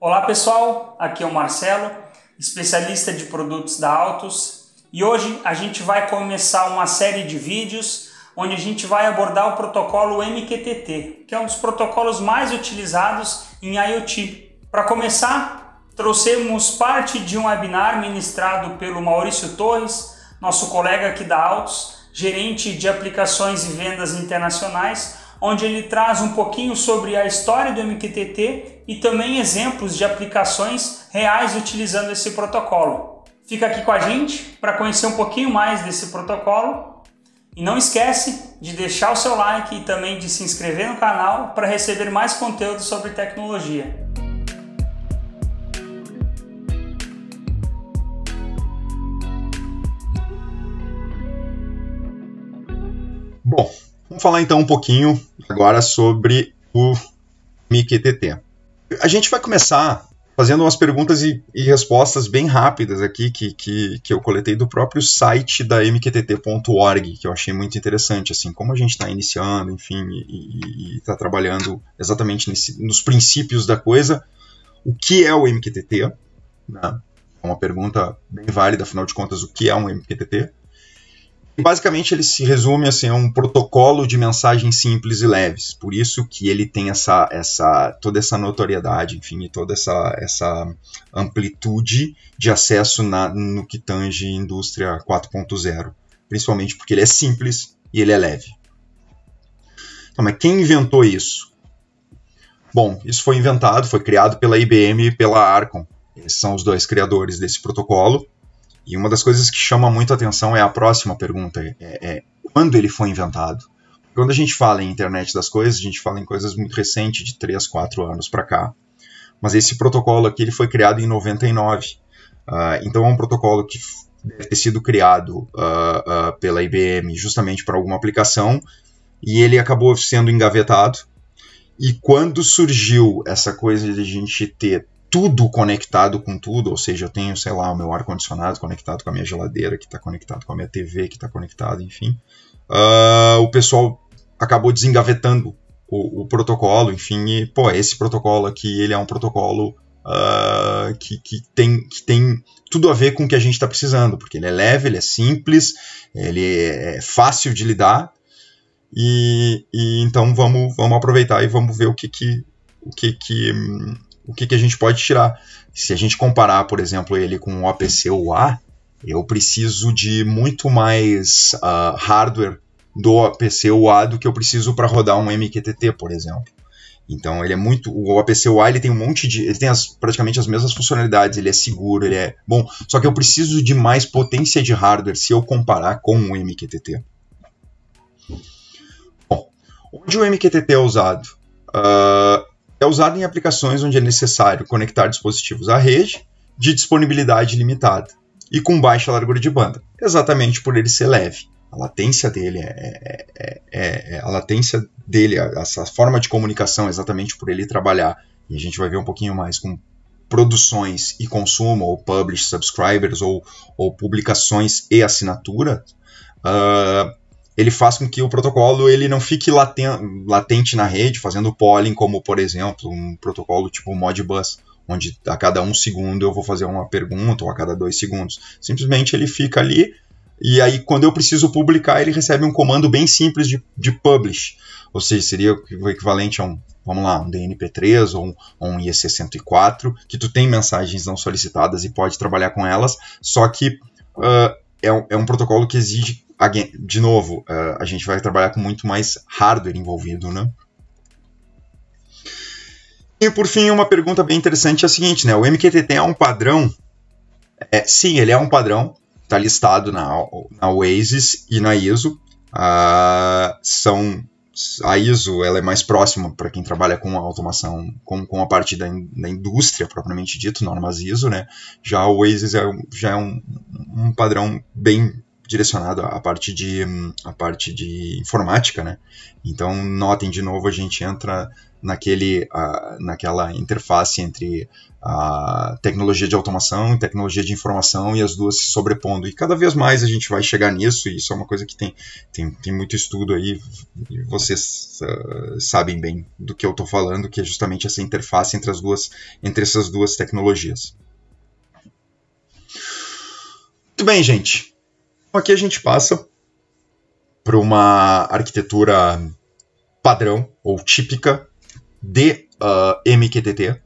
Olá pessoal, aqui é o Marcelo, especialista de produtos da Altus, e hoje a gente vai começar uma série de vídeos onde a gente vai abordar o protocolo MQTT, que é um dos protocolos mais utilizados em IoT. Para começar, trouxemos parte de um webinar ministrado pelo Maurício Torres, nosso colega aqui da Altus, gerente de aplicações e vendas internacionais, onde ele traz um pouquinho sobre a história do MQTT e também exemplos de aplicações reais utilizando esse protocolo. Fica aqui com a gente para conhecer um pouquinho mais desse protocolo e não esquece de deixar o seu like e também de se inscrever no canal para receber mais conteúdo sobre tecnologia. Bom, vamos falar então um pouquinho agora sobre o MQTT. A gente vai começar fazendo umas perguntas e respostas bem rápidas aqui que eu coletei do próprio site da mqtt.org, que eu achei muito interessante, assim, como a gente está iniciando, enfim, e está trabalhando exatamente nos princípios da coisa. O que é o MQTT? Né? É uma pergunta bem válida, afinal de contas, o que é um MQTT? Basicamente ele se resume assim, a um protocolo de mensagens simples e leves, por isso que ele tem toda essa notoriedade, enfim, e toda essa amplitude de acesso no que tange indústria 4.0, principalmente porque ele é simples e ele é leve. Então, mas quem inventou isso? Bom, isso foi criado pela IBM e pela Arcom, eles são os dois criadores desse protocolo. E uma das coisas que chama muito a atenção é a próxima pergunta, quando ele foi inventado? Quando a gente fala em internet das coisas, a gente fala em coisas muito recentes, de 3, 4 anos para cá. Mas esse protocolo aqui ele foi criado em 99. Então é um protocolo que deve ter sido criado pela IBM justamente para alguma aplicação, e ele acabou sendo engavetado. E quando surgiu essa coisa de a gente ter tudo conectado com tudo, ou seja, eu tenho, sei lá, o meu ar-condicionado conectado com a minha geladeira, que está conectado com a minha TV, que está conectado, enfim. O pessoal acabou desengavetando o protocolo, enfim, e, esse protocolo aqui, ele é um protocolo que tem tudo a ver com o que a gente está precisando, porque ele é leve, ele é simples, ele é fácil de lidar, e então vamos aproveitar e vamos ver o que a gente pode tirar. Se a gente comparar, por exemplo, ele com o OPC UA, eu preciso de muito mais hardware do OPC UA do que eu preciso para rodar um MQTT, por exemplo. Então, o OPC UA ele tem ele tem praticamente as mesmas funcionalidades, ele é seguro, ele é bom, só que eu preciso de mais potência de hardware se eu comparar com o MQTT. Bom, onde o MQTT é usado? É usado em aplicações onde é necessário conectar dispositivos à rede de disponibilidade limitada e com baixa largura de banda, exatamente por ele ser leve. A latência dele essa forma de comunicação, exatamente por ele trabalhar, e a gente vai ver um pouquinho mais com produções e consumo, ou publish subscribers, ou publicações e assinatura, ele faz com que o protocolo ele não fique latente na rede, fazendo polling, como, por exemplo, um protocolo tipo Modbus, onde a cada 1 segundo eu vou fazer uma pergunta, ou a cada 2 segundos. Simplesmente ele fica ali, e aí quando eu preciso publicar, ele recebe um comando bem simples de publish, ou seja, seria o equivalente a um DNP3 ou um IEC104, que tu tem mensagens não solicitadas e pode trabalhar com elas, só que é um protocolo que exige, de novo, a gente vai trabalhar com muito mais hardware envolvido, né? E por fim, uma pergunta bem interessante é a seguinte, né? O MQTT é um padrão? Sim, ele é um padrão, está listado na OASIS e na ISO. A ISO ela é mais próxima para quem trabalha com a automação, com a parte da indústria, propriamente dito, normas ISO, né? Já o OASIS já é um padrão bem direcionado à parte de informática, né? Então, notem de novo, a gente entra naquela interface entre a tecnologia de automação e tecnologia de informação, e as duas se sobrepondo. E cada vez mais a gente vai chegar nisso, e isso é uma coisa que tem muito estudo aí, e vocês sabem bem do que eu estou falando, que é justamente essa interface entre essas duas tecnologias. Muito bem, gente. Aqui a gente passa para uma arquitetura padrão ou típica de MQTT,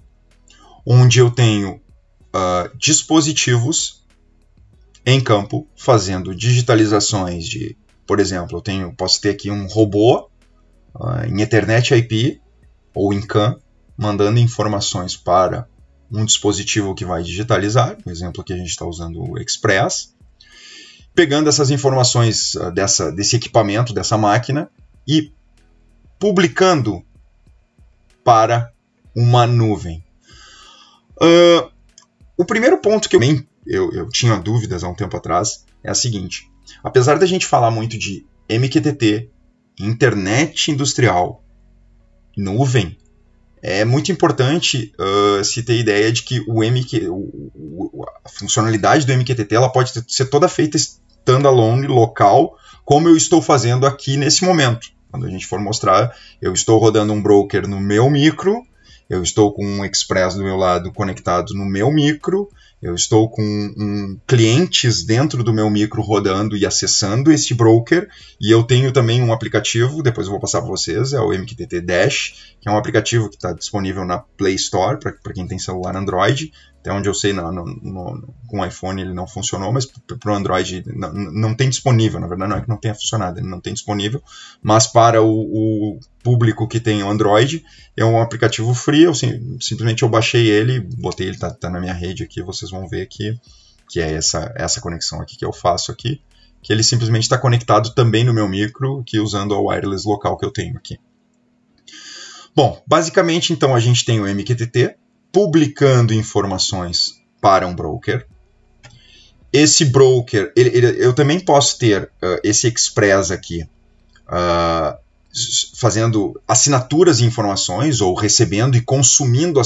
onde eu tenho dispositivos em campo fazendo digitalizações de, por exemplo, posso ter aqui um robô em Ethernet IP ou em CAN, mandando informações para um dispositivo que vai digitalizar, no exemplo que a gente está usando o Express, pegando essas informações desse equipamento, dessa máquina, e publicando para uma nuvem. O primeiro ponto que eu tinha dúvidas há um tempo atrás é a seguinte: apesar da gente falar muito de MQTT, internet industrial, nuvem, é muito importante se ter ideia de que a funcionalidade do MQTT ela pode ser toda feita standalone, local, como eu estou fazendo aqui nesse momento. Quando a gente for mostrar, eu estou rodando um broker no meu micro, eu estou com um Express do meu lado conectado no meu micro, eu estou com clientes dentro do meu micro rodando e acessando esse broker, e eu tenho também um aplicativo, depois eu vou passar para vocês, é o MQTT Dash, que é um aplicativo que está disponível na Play Store, para quem tem celular Android. Até onde eu sei, com o iPhone ele não funcionou, mas para o Android não tem disponível. Na verdade, não é que não tenha funcionado, ele não tem disponível. Mas para o público que tem o Android, é um aplicativo free. Simplesmente eu baixei ele, botei ele, tá na minha rede aqui, vocês vão ver que é essa conexão aqui que eu faço aqui, que ele simplesmente está conectado também no meu micro, que usando a wireless local que eu tenho aqui. Bom, basicamente, então, a gente tem o MQTT, publicando informações para um broker. Esse broker, eu também posso ter esse Express aqui fazendo assinaturas de informações ou recebendo e consumindo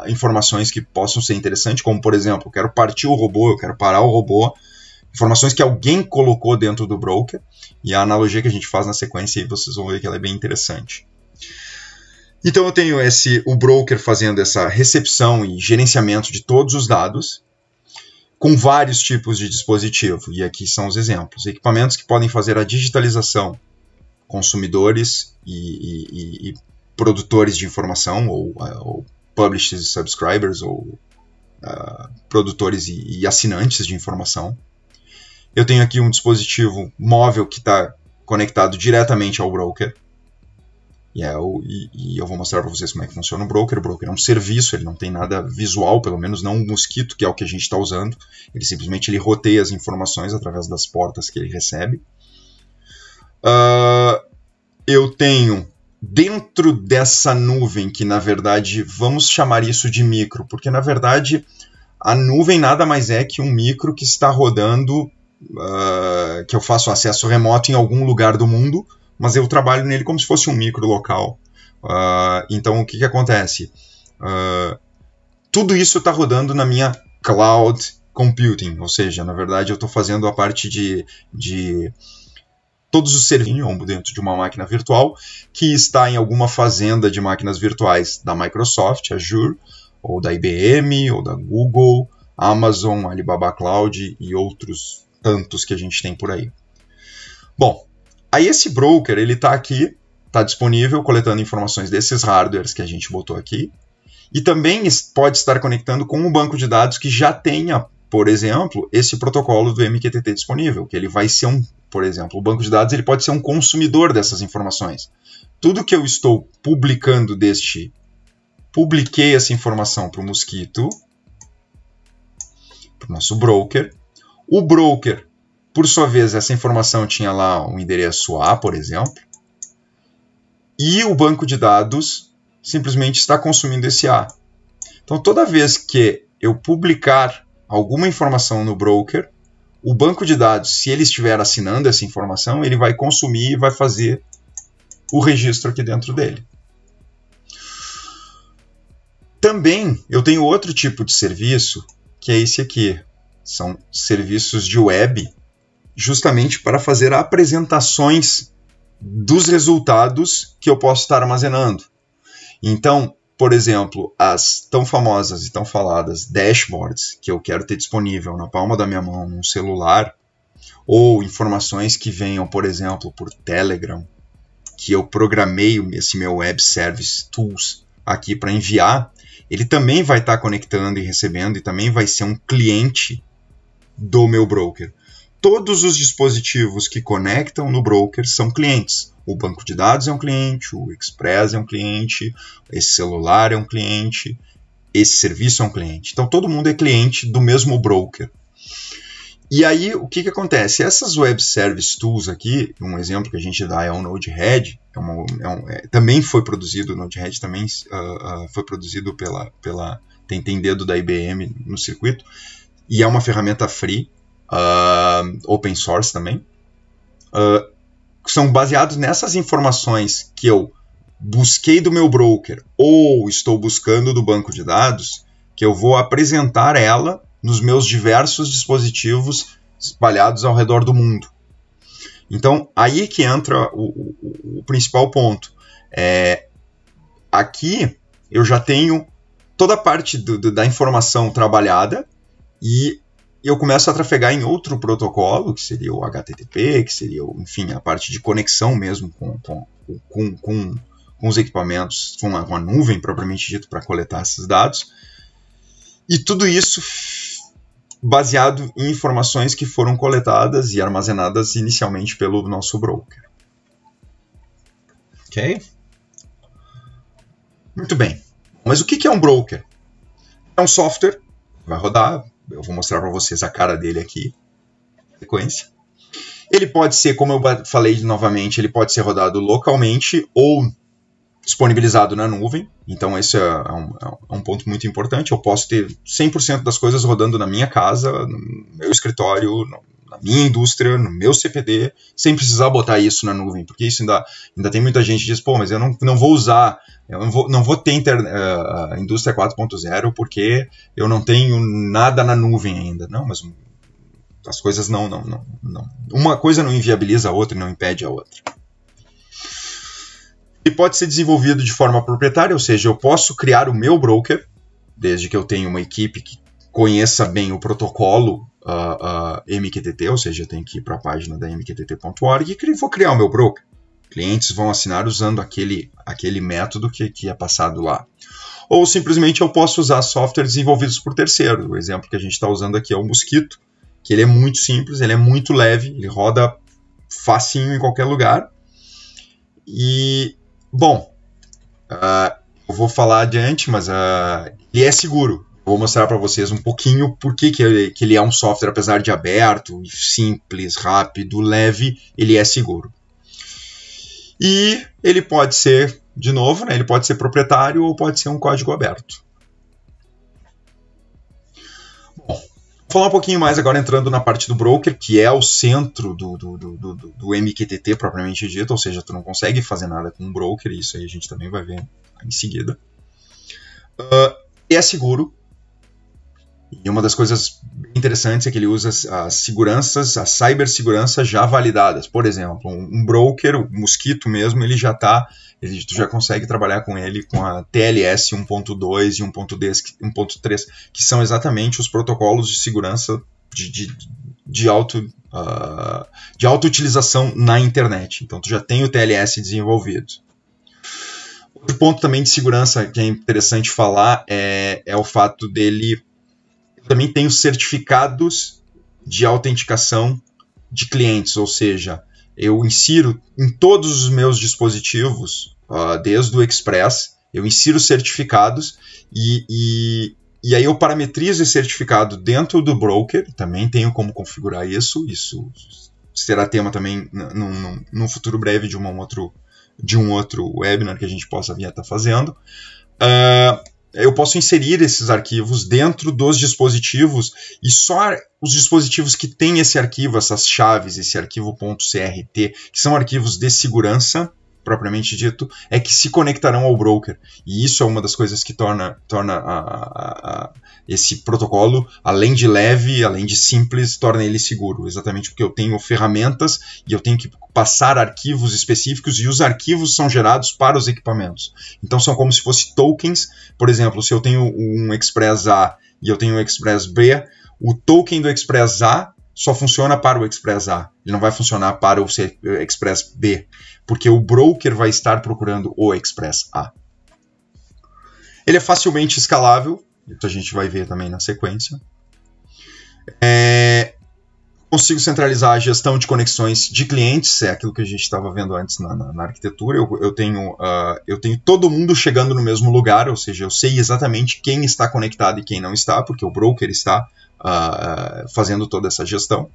informações que possam ser interessantes, como, por exemplo, eu quero partir o robô, eu quero parar o robô, informações que alguém colocou dentro do broker, e a analogia que a gente faz na sequência, aí vocês vão ver que ela é bem interessante. Então eu tenho o broker fazendo essa recepção e gerenciamento de todos os dados, com vários tipos de dispositivo, e aqui são os exemplos. Equipamentos que podem fazer a digitalização, consumidores e produtores de informação, ou publishers e subscribers, ou produtores e assinantes de informação. Eu tenho aqui um dispositivo móvel que está conectado diretamente ao broker, e eu vou mostrar para vocês como é que funciona o broker. O broker é um serviço, ele não tem nada visual, pelo menos não um mosquito, que é o que a gente está usando. Ele simplesmente roteia as informações através das portas que ele recebe. Eu tenho dentro dessa nuvem, que na verdade, vamos chamar isso de micro, porque na verdade a nuvem nada mais é que um micro que está rodando, que eu faço acesso remoto em algum lugar do mundo, mas eu trabalho nele como se fosse um micro local. Então, o que acontece? Tudo isso está rodando na minha cloud computing, ou seja, na verdade eu estou fazendo a parte de todos os serviços dentro de uma máquina virtual que está em alguma fazenda de máquinas virtuais da Microsoft, Azure, ou da IBM, ou da Google, Amazon, Alibaba Cloud e outros tantos que a gente tem por aí. Bom, aí esse broker, ele está aqui, está disponível, coletando informações desses hardwares que a gente botou aqui, e também pode estar conectando com um banco de dados que já tenha, por exemplo, esse protocolo do MQTT disponível, que ele vai ser por exemplo, o banco de dados ele pode ser um consumidor dessas informações. Tudo que eu estou publicando publiquei essa informação para o Mosquito, para o nosso broker. O broker, por sua vez, essa informação tinha lá um endereço A, por exemplo, e o banco de dados simplesmente está consumindo esse A. Então, toda vez que eu publicar alguma informação no broker, o banco de dados, se ele estiver assinando essa informação, ele vai consumir e vai fazer o registro aqui dentro dele. Também eu tenho outro tipo de serviço, que é esse aqui. São serviços de web, justamente para fazer apresentações dos resultados que eu posso estar armazenando. Então, por exemplo, as tão famosas e tão faladas dashboards que eu quero ter disponível na palma da minha mão, num celular, ou informações que venham, por exemplo, por Telegram, que eu programei esse meu Web Service Tools aqui para enviar, ele também vai estar conectando e recebendo, e também vai ser um cliente do meu broker. Todos os dispositivos que conectam no broker são clientes. O banco de dados é um cliente, o Express é um cliente, esse celular é um cliente, esse serviço é um cliente. Então todo mundo é cliente do mesmo broker. E aí o que acontece? Essas Web Service Tools aqui, um exemplo que a gente dá é o Node-RED, também foi produzido, o Node-RED também foi produzido tem dedo da IBM no circuito, e é uma ferramenta free, open source também, são baseados nessas informações que eu busquei do meu broker ou estou buscando do banco de dados, que eu vou apresentar ela nos meus diversos dispositivos espalhados ao redor do mundo. Então, aí que entra o principal ponto. Aqui eu já tenho toda a parte da informação trabalhada e eu começo a trafegar em outro protocolo, que seria o HTTP, que seria, enfim, a parte de conexão mesmo com os equipamentos, com a nuvem propriamente dito, para coletar esses dados. E tudo isso baseado em informações que foram coletadas e armazenadas inicialmente pelo nosso broker. Ok? Muito bem. Mas o que é um broker? É um software, vai rodar, eu vou mostrar para vocês a cara dele aqui, na sequência. Ele pode ser, como eu falei novamente, ele pode ser rodado localmente ou disponibilizado na nuvem. Então esse é um ponto muito importante. Eu posso ter 100% das coisas rodando na minha casa, no meu escritório, na minha indústria, no meu CPD, sem precisar botar isso na nuvem, porque isso ainda tem muita gente que diz, pô, mas eu não vou usar, eu não vou ter indústria 4.0 porque eu não tenho nada na nuvem ainda. Não, mas as coisas não. Uma coisa não inviabiliza a outra e não impede a outra. E pode ser desenvolvido de forma proprietária, ou seja, eu posso criar o meu broker, desde que eu tenha uma equipe que conheça bem o protocolo MQTT, ou seja, eu tenho que ir para a página da mqtt.org e vou criar o meu broker. Clientes vão assinar usando aquele método que é passado lá. Ou simplesmente eu posso usar softwares desenvolvidos por terceiros. O exemplo que a gente está usando aqui é o Mosquito, que ele é muito simples, ele é muito leve, ele roda facinho em qualquer lugar. E, bom, eu vou falar adiante, mas ele é seguro. Vou mostrar para vocês um pouquinho por que ele é um software, apesar de aberto, simples, rápido, leve, ele é seguro. E ele pode ser, de novo, né, ele pode ser proprietário ou pode ser um código aberto. Bom, vou falar um pouquinho mais agora entrando na parte do broker, que é o centro do MQTT propriamente dito, ou seja, tu não consegue fazer nada com um broker, isso aí a gente também vai ver em seguida. É seguro. E uma das coisas interessantes é que ele usa as seguranças, a cibersegurança já validadas. Por exemplo, um broker, o Mosquito mesmo, tu já consegue trabalhar com ele com a TLS 1.2 e 1.3, que são exatamente os protocolos de segurança de auto-utilização na internet. Então, tu já tem o TLS desenvolvido. Outro ponto também de segurança que é interessante falar é o fato dele... Também tem os certificados de autenticação de clientes, ou seja, eu insiro em todos os meus dispositivos, desde o Express, eu insiro certificados e aí eu parametrizo esse certificado dentro do broker, também tenho como configurar isso será tema também num futuro breve de um outro webinar que a gente possa vir a estar fazendo. eu posso inserir esses arquivos dentro dos dispositivos, e só os dispositivos que têm esse arquivo, essas chaves, esse arquivo .crt, que são arquivos de segurança, propriamente dito, é que se conectarão ao broker. E isso é uma das coisas que torna esse protocolo, além de leve, além de simples, torna ele seguro. Exatamente porque eu tenho ferramentas e eu tenho que passar arquivos específicos, e os arquivos são gerados para os equipamentos. Então são como se fossem tokens. Por exemplo, se eu tenho um Express A e eu tenho um Express B, o token do Express A só funciona para o Express A. Ele não vai funcionar para o Express B, porque o broker vai estar procurando o Express A. Ele é facilmente escalável, isso a gente vai ver também na sequência. Consigo centralizar a gestão de conexões de clientes, é aquilo que a gente estava vendo antes na arquitetura. Eu tenho todo mundo chegando no mesmo lugar, ou seja, eu sei exatamente quem está conectado e quem não está, porque o broker está fazendo toda essa gestão.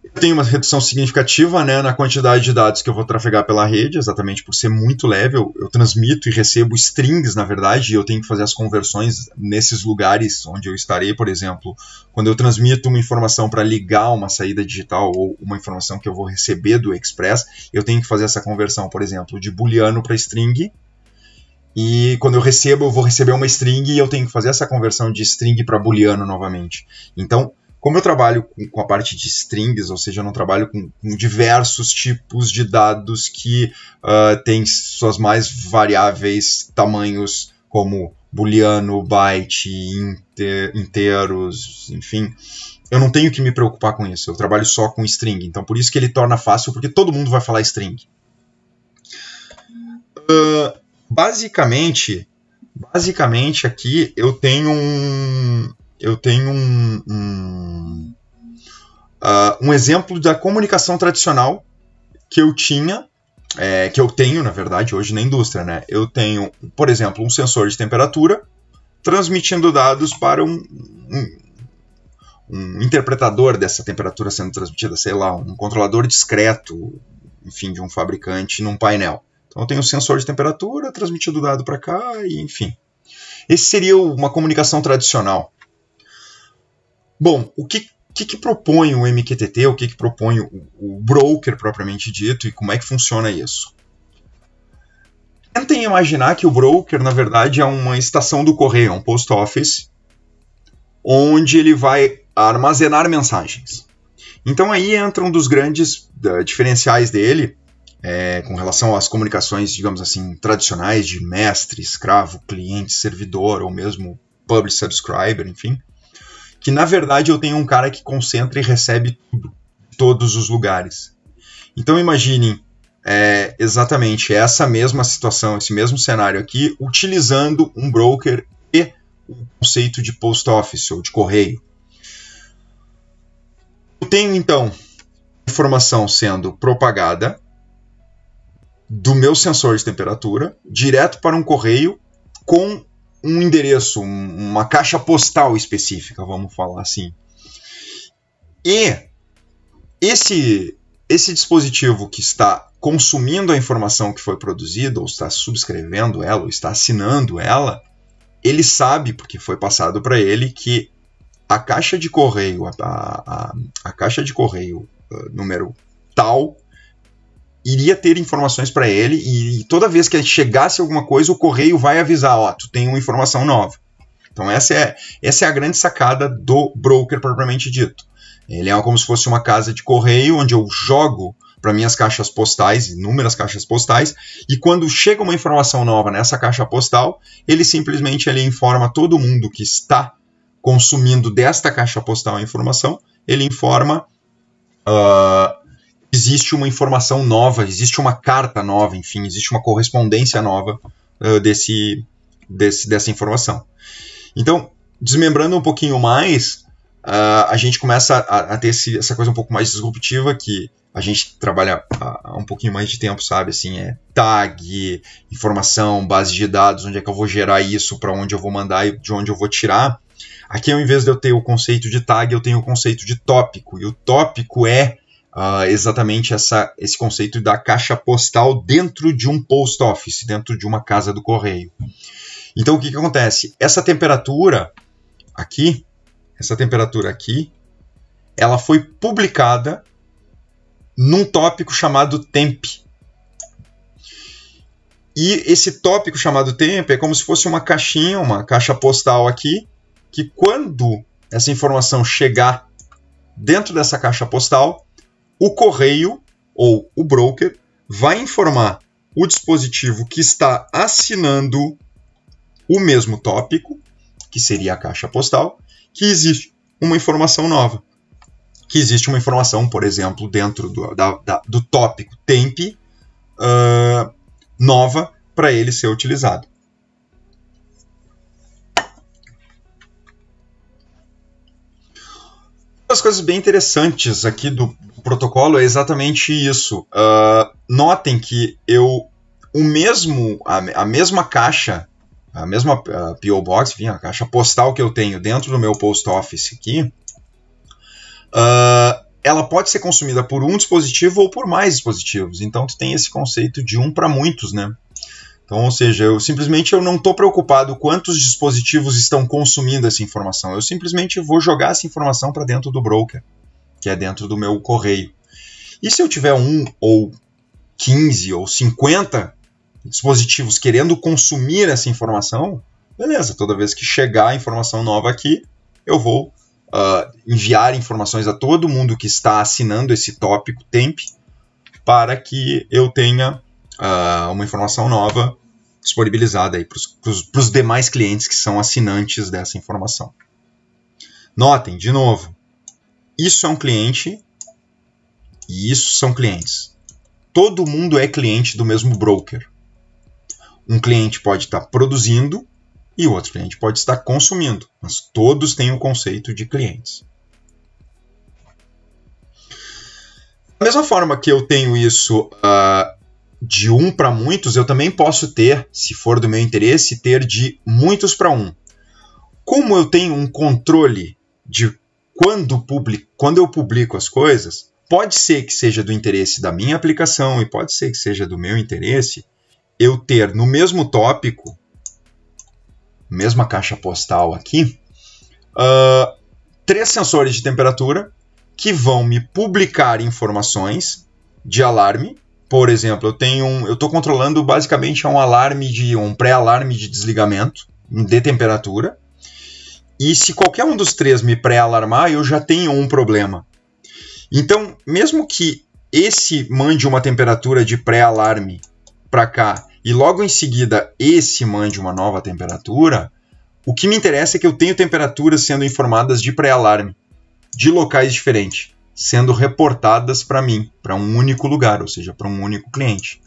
Eu tenho uma redução significativa, né, na quantidade de dados que eu vou trafegar pela rede, exatamente por ser muito leve. Eu transmito e recebo strings, na verdade, e eu tenho que fazer as conversões nesses lugares onde eu estarei. Por exemplo, quando eu transmito uma informação para ligar uma saída digital ou uma informação que eu vou receber do Express, eu tenho que fazer essa conversão, por exemplo, de booleano para string. E quando eu vou receber uma string e eu tenho que fazer essa conversão de string para booleano novamente. Então, como eu trabalho com a parte de strings, ou seja, eu não trabalho com diversos tipos de dados que têm suas mais variáveis tamanhos, como booleano, byte, inteiros, enfim, eu não tenho que me preocupar com isso. Eu trabalho só com string. Então, por isso que ele torna fácil, porque todo mundo vai falar string. Basicamente aqui eu tenho um exemplo da comunicação tradicional que eu tinha, que eu tenho, na verdade, hoje na indústria, né? Eu tenho, por exemplo, um sensor de temperatura transmitindo dados para um interpretador dessa temperatura sendo transmitida, sei lá, um controlador discreto, enfim, de um fabricante num painel. Então eu tenho um sensor de temperatura transmitindo o dado para cá, e enfim. Esse seria uma comunicação tradicional. Bom, o que propõe o MQTT, o que propõe o broker propriamente dito, e como é que funciona isso? Tentem imaginar que o broker, na verdade, é uma estação do correio, um post office, onde ele vai armazenar mensagens. Então aí entra um dos grandes diferenciais dele, com relação às comunicações, digamos assim, tradicionais de mestre, escravo, cliente, servidor, ou mesmo publish subscriber, enfim, que na verdade eu tenho um cara que concentra e recebe tudo, todos os lugares. Então imaginem exatamente essa mesma situação, esse mesmo cenário aqui, utilizando um broker e o conceito de post office ou de correio. Eu tenho então informação sendo propagada do meu sensor de temperatura direto para um correio com um endereço, uma caixa postal específica, vamos falar assim. E esse dispositivo que está consumindo a informação que foi produzida, ou está subscrevendo ela, ou está assinando ela, ele sabe, porque foi passado para ele, que a caixa de correio, a caixa de correio número tal, iria ter informações para ele, e toda vez que chegasse alguma coisa, o correio vai avisar, tu tem uma informação nova. Então essa é a grande sacada do broker propriamente dito. Ele é como se fosse uma casa de correio, onde eu jogo para minhas caixas postais, inúmeras caixas postais, e quando chega uma informação nova nessa caixa postal, ele simplesmente informa todo mundo que está consumindo desta caixa postal a informação, ele informa... existe uma informação nova, existe uma carta nova, enfim, existe uma correspondência nova dessa informação. Então, desmembrando um pouquinho mais, a gente começa a ter essa coisa um pouco mais disruptiva, que a gente trabalha há um pouquinho mais de tempo, sabe? Assim, tag, informação, base de dados, onde é que eu vou gerar isso, para onde eu vou mandar e de onde eu vou tirar. Aqui, ao invés de eu ter o conceito de tag, eu tenho o conceito de tópico, e o tópico é exatamente esse conceito da caixa postal dentro de um post office, dentro de uma casa do correio. Então o que acontece? Essa temperatura aqui, ela foi publicada num tópico chamado temp. E esse tópico chamado temp é como se fosse uma caixinha, uma caixa postal aqui, que quando essa informação chegar dentro dessa caixa postal, o correio ou o broker vai informar o dispositivo que está assinando o mesmo tópico, que seria a caixa postal, que existe uma informação nova. Que existe uma informação, por exemplo, dentro do tópico temp, nova para ele ser utilizado. Uma das coisas bem interessantes aqui do protocolo é exatamente isso. Notem que a mesma caixa, a mesma P.O. Box, enfim, a caixa postal que eu tenho dentro do meu post office aqui, ela pode ser consumida por um dispositivo ou por mais dispositivos. Então, tu tem esse conceito de um para muitos, né? Então, ou seja, eu não estou preocupado quantos dispositivos estão consumindo essa informação. Eu simplesmente vou jogar essa informação para dentro do broker, que é dentro do meu correio. E se eu tiver 1 ou 15 ou 50 dispositivos querendo consumir essa informação, beleza, toda vez que chegar a informação nova aqui, eu vou enviar informações a todo mundo que está assinando esse tópico temp para que eu tenha uma informação nova disponibilizada aí para os demais clientes que são assinantes dessa informação. Notem, de novo, isso é um cliente e isso são clientes. Todo mundo é cliente do mesmo broker. Um cliente pode estar produzindo e o outro cliente pode estar consumindo, mas todos têm o conceito de clientes. Da mesma forma que eu tenho isso de um para muitos, eu também posso ter, se for do meu interesse, ter de muitos para um. Como eu tenho um controle de quando eu publico as coisas, pode ser que seja do interesse da minha aplicação e pode ser que seja do meu interesse eu ter no mesmo tópico, mesma caixa postal aqui, 3 sensores de temperatura que vão me publicar informações de alarme. Por exemplo, eu estou controlando basicamente um pré-alarme de desligamento de temperatura. E se qualquer um dos 3 me pré-alarmar, eu já tenho um problema. Então, mesmo que esse mande uma temperatura de pré-alarme para cá e logo em seguida esse mande uma nova temperatura, o que me interessa é que eu tenho temperaturas sendo informadas de pré-alarme, de locais diferentes, sendo reportadas para mim, para um único lugar, ou seja, para um único cliente.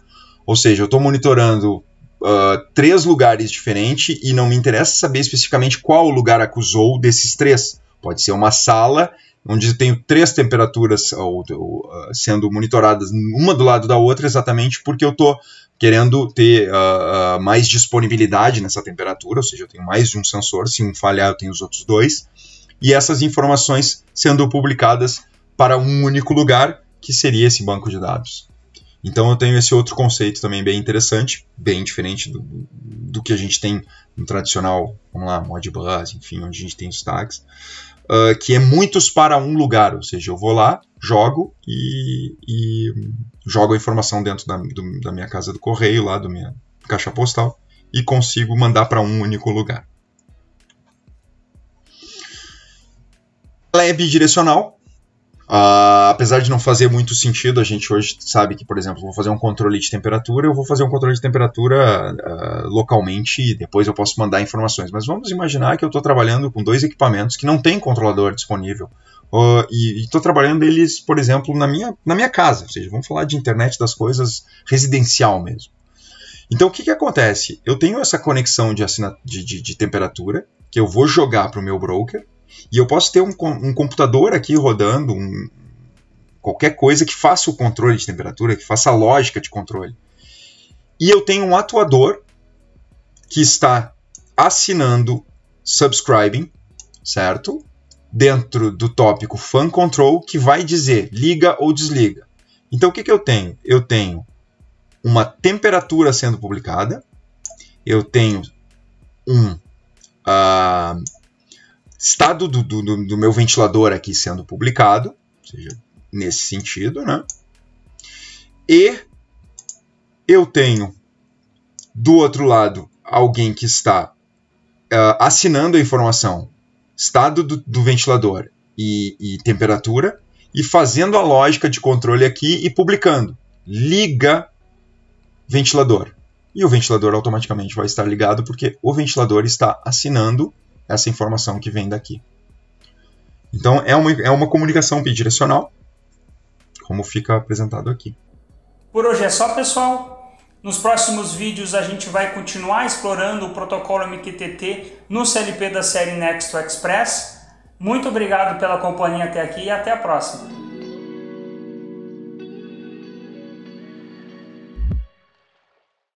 Ou seja, eu estou monitorando 3 lugares diferentes e não me interessa saber especificamente qual lugar acusou desses 3. Pode ser uma sala onde eu tenho 3 temperaturas sendo monitoradas uma do lado da outra, exatamente porque eu estou querendo ter mais disponibilidade nessa temperatura, ou seja, eu tenho mais de um sensor, se um falhar eu tenho os outros 2, e essas informações sendo publicadas para um único lugar, que seria esse banco de dados. Então eu tenho esse outro conceito também bem interessante, bem diferente do que a gente tem no tradicional, vamos lá, Modbus, enfim, onde a gente tem os tags, que é muitos para um lugar, ou seja, eu vou lá, jogo e jogo a informação dentro da minha casa do correio, lá da minha caixa postal, e consigo mandar para um único lugar. Ela é bidirecional. Apesar de não fazer muito sentido, a gente hoje sabe que, por exemplo, vou fazer um controle de temperatura, eu vou fazer um controle de temperatura localmente e depois eu posso mandar informações. Mas vamos imaginar que eu estou trabalhando com 2 equipamentos que não tem controlador disponível. E estou trabalhando eles, por exemplo, na minha casa. Ou seja, vamos falar de internet das coisas residencial mesmo. Então, o que acontece? Eu tenho essa conexão de temperatura que eu vou jogar para o meu broker. E eu posso ter um computador aqui rodando, qualquer coisa que faça o controle de temperatura, que faça a lógica de controle. E eu tenho um atuador que está assinando subscribing, certo? Dentro do tópico Fan Control, que vai dizer liga ou desliga. Então o que eu tenho? Eu tenho uma temperatura sendo publicada, eu tenho estado do meu ventilador aqui sendo publicado, ou seja, nesse sentido, né? E eu tenho do outro lado alguém que está assinando a informação, estado do ventilador e temperatura, e fazendo a lógica de controle aqui e publicando. Liga ventilador. E o ventilador automaticamente vai estar ligado porque o ventilador está assinando essa informação que vem daqui. Então é uma comunicação bidirecional, como fica apresentado aqui. Por hoje é só, pessoal. Nos próximos vídeos a gente vai continuar explorando o protocolo MQTT no CLP da série Nexto Express. Muito obrigado pela companhia até aqui e até a próxima.